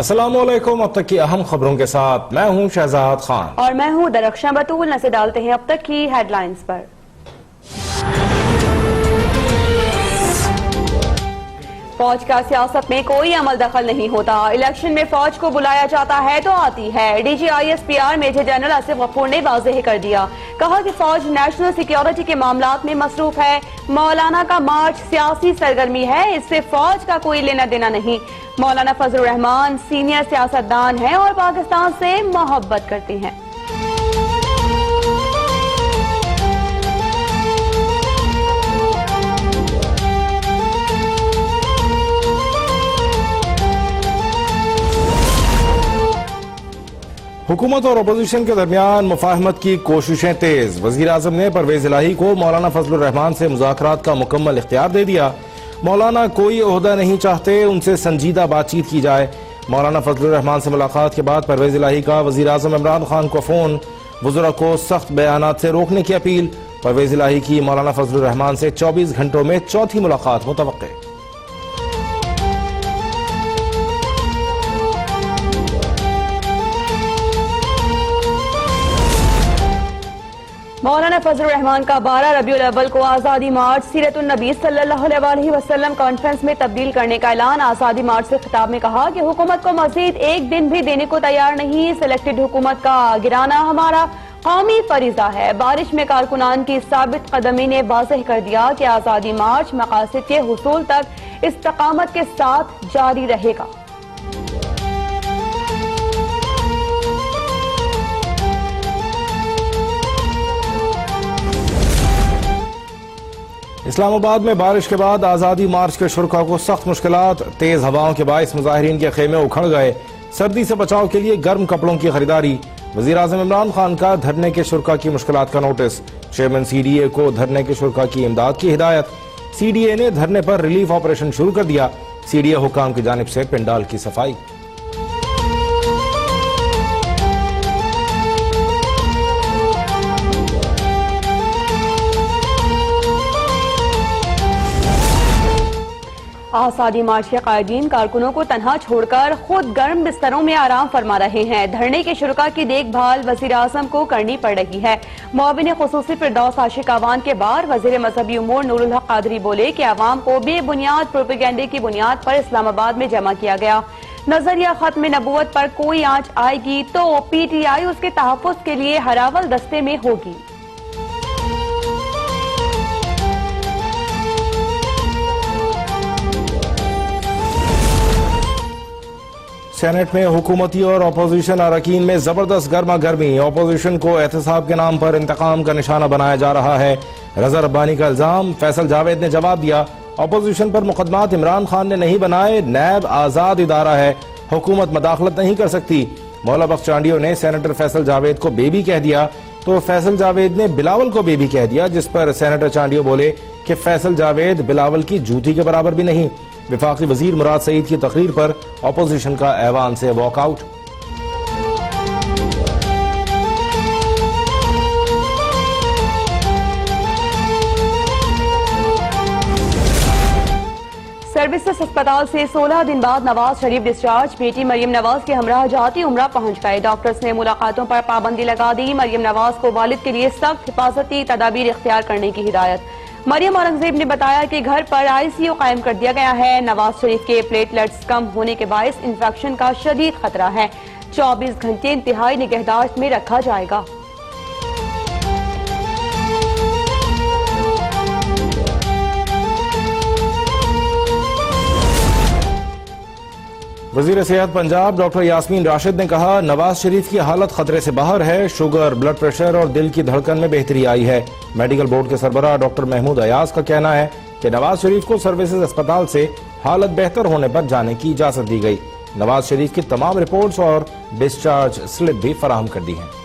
अस्सलामुअलैकुम। अब तक की अहम खबरों के साथ मैं हूं शहजाद खान और मैं हूं दरख्शां बतूल। नजर डालते हैं अब तक की हेडलाइंस पर। फौज का सियासत में कोई अमल दखल नहीं होता। इलेक्शन में फौज को बुलाया जाता है तो आती है। DGISPR major general Asif Ghafoor ने वाज़ेह कर दिया, कहा कि फौज नेशनल सिक्योरिटी के मामलात में मसरूफ है। मौलाना का मार्च सियासी सरगर्मी है, इससे फौज का कोई लेना देना नहीं। मौलाना फजलुर रहमान सीनियर सियासतदान हैं और पाकिस्तान से मोहब्बत करते हैं। हुकूमत और अपोजिशन के दरमियान मुफाहमत की कोशिशें तेज। वजीर आजम ने परवेज इलाही को मौलाना फजलुर रहमान से मुज़ाकरात का मुकम्मल इख्तियार दे दिया। मौलाना कोई ओहदा नहीं चाहते, उनसे संजीदा बातचीत की जाए। मौलाना फजलुर रहमान से मुलाकात के बाद परवेज इलाही का वजीर आजम इमरान खान को फोन। बुजुर्ग को सख्त बयानात से रोकने की अपील। परवेज इलाही की मौलाना फजलुर रहमान से 24 घंटों में चौथी मुलाकात मुतवक्के। मौलाना फजलुर रहमान का 12 रबीउल अव्वल को आज़ादी मार्च सीरतुन नबी सल्लल्लाहु अलैहि वसल्लम कॉन्फ्रेंस में तब्दील करने का ऐलान। आज़ादी मार्च से खिताब में कहा कि हुकूमत को मजीद एक दिन भी देने को तैयार नहीं। सिलेक्टेड हुकूमत का गिराना हमारा कौमी फरीजा है। बारिश में कारकुनान की साबित कदमी ने वाज़ेह कर दिया कि आज़ादी मार्च मकासद के हुसूल तक इस्तकामत के साथ जारी रहेगा। इस्लामाबाद में बारिश के बाद आज़ादी मार्च के शुरका को सख्त मुश्किलात। तेज हवाओं के बायस मुजाहिरीन के खेमे उखड़ गए। सर्दी से बचाव के लिए गर्म कपड़ों की खरीदारी। वजीर आज़म इमरान खान का धरने के शुरका की मुश्किलात का नोटिस। चेयरमैन CDA को धरने के शुरका की इमदाद की हिदायत। CDA ने धरने पर रिलीफ ऑपरेशन शुरू कर दिया। CDA हुकाम की जानिब से पिंडाल की सफाई। आज़ादी मार्च के कायदीन कारकुनों को तनहा छोड़कर खुद गर्म बिस्तरों में आराम फरमा रहे हैं। धरने के शुरुका की देखभाल वज़ीर आज़म को करनी पड़ रही है। मुआविन खुसूसी फिरदौस आशिक आवान के बाद वज़ीर मजहबी उमूर नूरुल हक कादरी बोले कि आवाम को बेबुनियाद प्रोपेगेंडे की बुनियाद पर इस्लामाबाद में जमा किया गया। नजरिया खत्म नबूवत पर कोई आंच आएगी तो PTI उसके तहफ़्फ़ुज़ के लिए हरावल दस्ते में होगी। सेनेट में हुकूमती और अपोजिशन अरकान में जबरदस्त गर्मा गर्मी। अपोजिशन को एहतसाब के नाम पर इंतकाम का निशाना बनाया जा रहा है। रजा रब्बानी का इल्जाम। फैसल जावेद ने जवाब दिया, अपोजिशन पर मुकदमात इमरान खान ने नहीं बनाए, नैब आजाद इदारा है, हुकूमत मदाखलत नहीं कर सकती। मौला बख्श चांडियो ने सेनेटर फैसल जावेद को बेबी कह दिया तो फैसल जावेद ने बिलावल को बेबी कह दिया, जिस पर सेनेटर चांडियो बोले कि फैसल जावेद बिलावल की जूती के बराबर भी नहीं। विफाकी वजीर मुराद सईद की तकरीर पर अपोजिशन का ऐवान से वॉकआउट। सर्विसेज अस्पताल से 16 दिन बाद नवाज शरीफ डिस्चार्ज। बेटी मरियम नवाज के हमरा जाती उम्रा पहुंच गए। डॉक्टर्स ने मुलाकातों पर पाबंदी लगा दी। मरियम नवाज को वालिद के लिए सख्त हिफाजती तदाबीर इख्तियार करने की हिदायत। मरियम औरंगजेब ने बताया कि घर पर ICU कायम कर दिया गया है। नवाज शरीफ के प्लेटलेट्स कम होने के बायस इंफेक्शन का शदीद खतरा है। 24 घंटे इंतहाई निगहदाश्त में रखा जाएगा। वजीर सेहत पंजाब डॉक्टर यास्मीन राशिद ने कहा, नवाज शरीफ की हालत खतरे से बाहर है। शुगर, ब्लड प्रेशर और दिल की धड़कन में बेहतरी आई है। मेडिकल बोर्ड के सरबराह डॉक्टर महमूद अयाज का कहना है कि नवाज शरीफ को सर्विसेज अस्पताल से हालत बेहतर होने पर जाने की इजाजत दी गई। नवाज शरीफ की तमाम रिपोर्ट्स और डिस्चार्ज स्लिप भी फराहम कर दी है।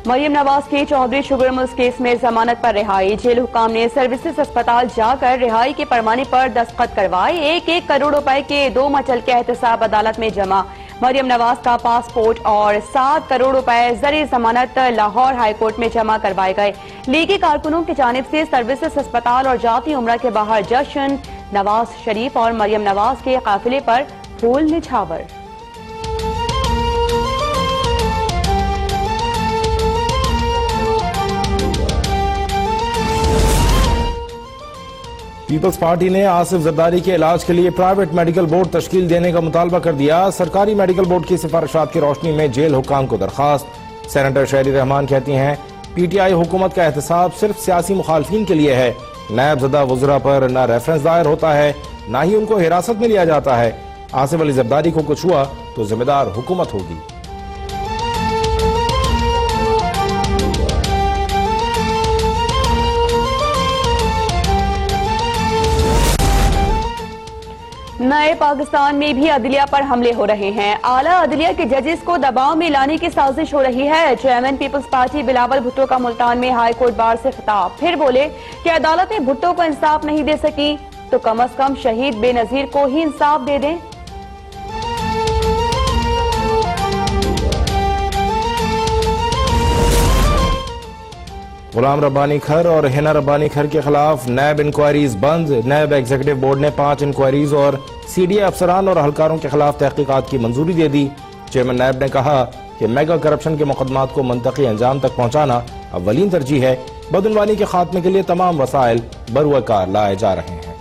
मरियम नवाज के चौधरी शुगर मिल्स केस में जमानत पर रिहाई। जेल हुकाम ने सर्विसेज अस्पताल जाकर रिहाई के फरमाने पर दस्तखत करवाए। 1-1 करोड़ रुपए के 2 मचल के एहतसाब अदालत में जमा। मरियम नवाज का पासपोर्ट और 7 करोड़ रुपए ज़री जमानत लाहौर हाईकोर्ट में जमा करवाए गए। लीगी कारकुनों की जानिब से सर्विसेज अस्पताल और जाती उम्रा के बाहर जश्न, नवाज शरीफ और मरियम नवाज के काफिले पर फूल निछावर। पीपल्स पार्टी ने आसिफ जरदारी के इलाज के लिए प्राइवेट मेडिकल बोर्ड तश्कील देने का मुतालबा कर दिया। सरकारी मेडिकल बोर्ड की सिफारिशात की रोशनी में जेल हुक्काम को दरखास्त। सेनेटर शहरी रहमान कहती हैं पीटीआई हुकूमत का एहतसाब सिर्फ सियासी मुखालफिन के लिए है। नायब ज़दा वज़रा पर न रेफरेंस दायर होता है, न ही उनको हिरासत में लिया जाता है। आसिफ अली जरदारी को कुछ हुआ तो जिम्मेदार हुकूमत होगी। नए पाकिस्तान में भी अदलिया पर हमले हो रहे हैं। आला अदलिया के जजेस को दबाव में लाने की साजिश हो रही है। Chairman peoples party Bilawal Bhutto का मुल्तान में हाई कोर्ट बार से खिताब। फिर बोले कि अदालतें भुट्टो को इंसाफ नहीं दे सकी तो कम अज कम शहीद बेनजीर को ही इंसाफ दे दें। गुलाम रब्बानी खर और हिना रब्बानी खर के खिलाफ नैब इंक्वायरीज बंद। नैब एग्जीक्यूटिव बोर्ड ने 5 इंक्वायरीज और सीडीए अफसरान और अहलकारों के खिलाफ तहकीकात की मंजूरी दे दी। चेयरमैन नैब ने कहा कि मेगा करप्शन के मुकदमात को मंतकी अंजाम तक पहुंचाना अव्वलीन तरजीह है। बदउनवानी के खात्मे के लिए तमाम वसाइल बरूकार लाए जा रहे हैं।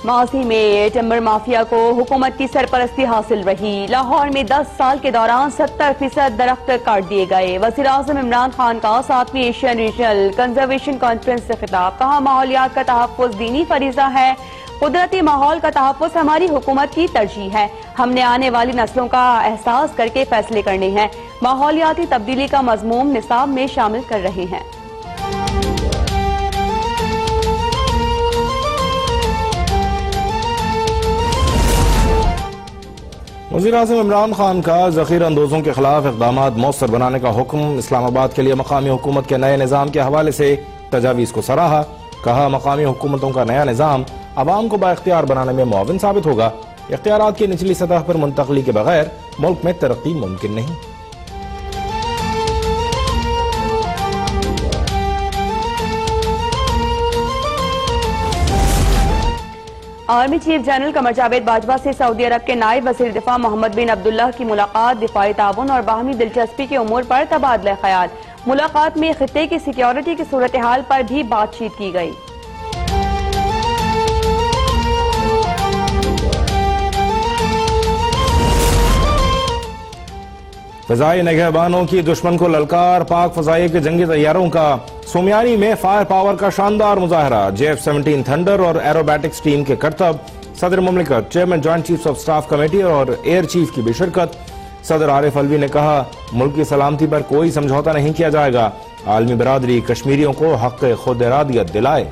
माजी में टिम्बर माफिया को हुकूमत की सरपरस्ती हासिल रही। लाहौर में 10 साल के दौरान 70% दरख्त काट दिए गए। वज़ीर आज़म इमरान खान का 7वीं एशियन रीजनल कंजर्वेशन कॉन्फ्रेंस से खिताब। कहा माहौलियात का तहफ़्फ़ुज़ दीनी फरीज़ा है। कुदरती माहौल का तहफ़्फ़ुज़ हमारी हुकूमत की तरजीह है। हमने आने वाली नस्लों का एहसास करके फैसले करने हैं। माहौलियाती तब्दीली का मज़मून निसाब में शामिल कर रहे हैं। वज़ीर आज़म इमरान खान का ज़ख़ीरा अंदोज़ों के खिलाफ इक़दामात मौसर बनाने का हुक्म। इस्लामाबाद के लिए मकामी हुकूमत के नए निज़ाम के हवाले से तजावीज़ को सराहा। कहा मकामी हुकूमतों का नया निज़ाम अवाम को बाइख्तियार बनाने में मुआविन साबित होगा। इख्तियारात की निचली सतह पर मुंतकली के बगैर मुल्क में तरक्की मुमकिन नहीं। Army chief general Qamar Javed Bajwa से सऊदी अरब के नायब वज़ीर दिफा मोहम्मद बिन अब्दुल्लाह की मुलाकात। दिफाई ताउन और बाहमी दिलचस्पी के उमूर पर तबादला ख्याल। मुलाकात में खित्ते की सिक्योरिटी की सूरत हाल पर भी बातचीत की गई। फ़ज़ाई निगहबानों की दुश्मन को ललकार। पाक फ़ज़ाई के जंगी तैयारों का सोमियानी में फायर पावर का शानदार मुजाहरा। JF-17 थंडर और एरोबैटिक्स टीम के करतब। सदर मुमलिकत, chairman joint chiefs of staff committee और एयर चीफ की भी शिरकत। सदर आरिफ अलवी ने कहा मुल्क की सलामती पर कोई समझौता नहीं किया जाएगा। आलमी बरादरी कश्मीरियों को हक़ खुद इरादियत दिलाए।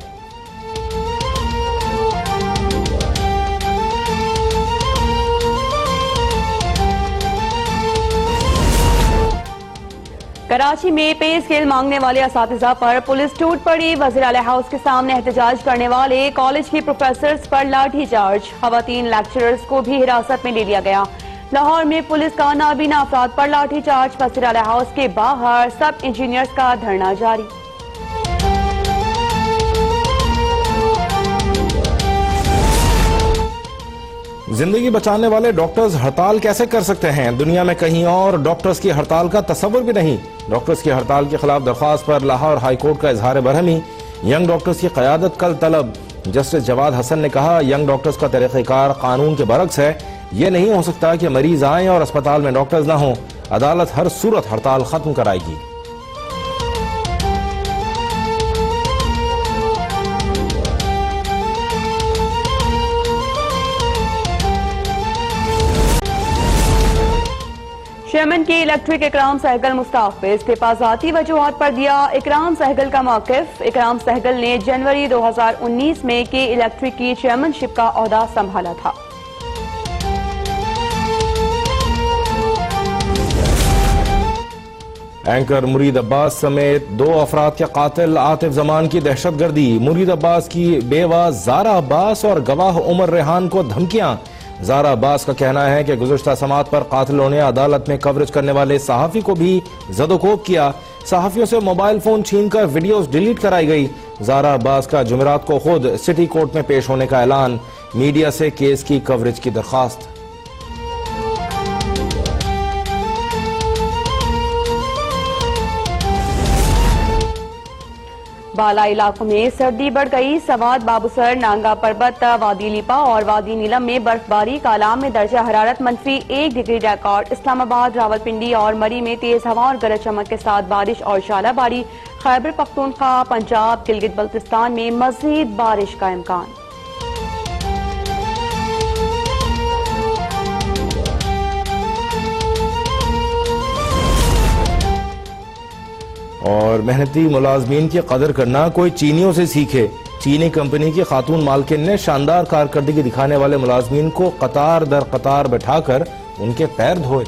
कराची में पे स्केल मांगने वाले असातिज़ा पर पुलिस टूट पड़ी। वज़ीर आला हाउस के सामने एहतजाज करने वाले कॉलेज के प्रोफेसर्स पर लाठीचार्ज। खवातीन लेक्चरर्स को भी हिरासत में ले लिया गया। लाहौर में पुलिस का नाबीना अफराद पर लाठीचार्ज। वज़ीर आला हाउस के बाहर सब इंजीनियर्स का धरना जारी। जिंदगी बचाने वाले डॉक्टर्स हड़ताल कैसे कर सकते हैं? दुनिया में कहीं और डॉक्टर्स की हड़ताल का तस्वुर भी नहीं। डॉक्टर्स की हड़ताल के खिलाफ दरख्वास्त पर लाहौर हाई कोर्ट का इजहार बरहमी। यंग डॉक्टर्स की क़यादत कल तलब। जस्टिस जवाद हसन ने कहा यंग डॉक्टर्स का तरीक़ेकार कानून के बरक्स है। यह नहीं हो सकता कि मरीज आए और अस्पताल में डॉक्टर्स न हों। अदालत हर सूरत हड़ताल खत्म कराएगी। चेयरमैन की इलेक्ट्रिक इकराम सहगल मुस्ताफे इस्तीफा ज़ाती वजूहात पर दिया। इकराम सहगल का मौक़िफ़। इकराम सहगल ने जनवरी 2019 में के इलेक्ट्रिक की चेयरमैनशिप का ओहदा संभाला था। एंकर मुरीद अब्बास समेत 2 अफराद के कातिल आतिफ जमान की दहशतगर्दी। मुरीद अब्बास की बेवा जारा अब्बास और गवाह उमर रेहान को धमकियां। जारा अब्बास का कहना है कि गुज़श्ता समात पर कातिलों ने अदालत में कवरेज करने वाले सहाफ़ी को भी जदोकोब किया। सहाफ़ियों से मोबाइल फोन छीनकर वीडियोस डिलीट कराई गई। जारा अब्बास का जुमेरात को खुद सिटी कोर्ट में पेश होने का ऐलान। मीडिया से केस की कवरेज की दरख्वास्त। बाला इलाकों में सर्दी बढ़ गई। सवाद, बाबूसर, नांगा पर्वत, वादी लिपा और वादी नीलम में बर्फबारी। कालाम में दर्जा हरारत -1 डिग्री रिकॉर्ड। इस्लामाबाद, रावलपिंडी और मरी में तेज हवा और गरज चमक के साथ बारिश और शालाबारी। खैबर पख्तूनख्वा, पंजाब, गिलगित बल्तिस्तान में मजीद बारिश का इम्कान। और मेहनती मुलाजमीन की कदर करना कोई चीनियों से सीखे। चीनी कंपनी की खातून मालकिन ने शानदार कारकर्दगी दिखाने वाले मुलाजमीन को कतार दर कतार बैठाकर उनके पैर धोए।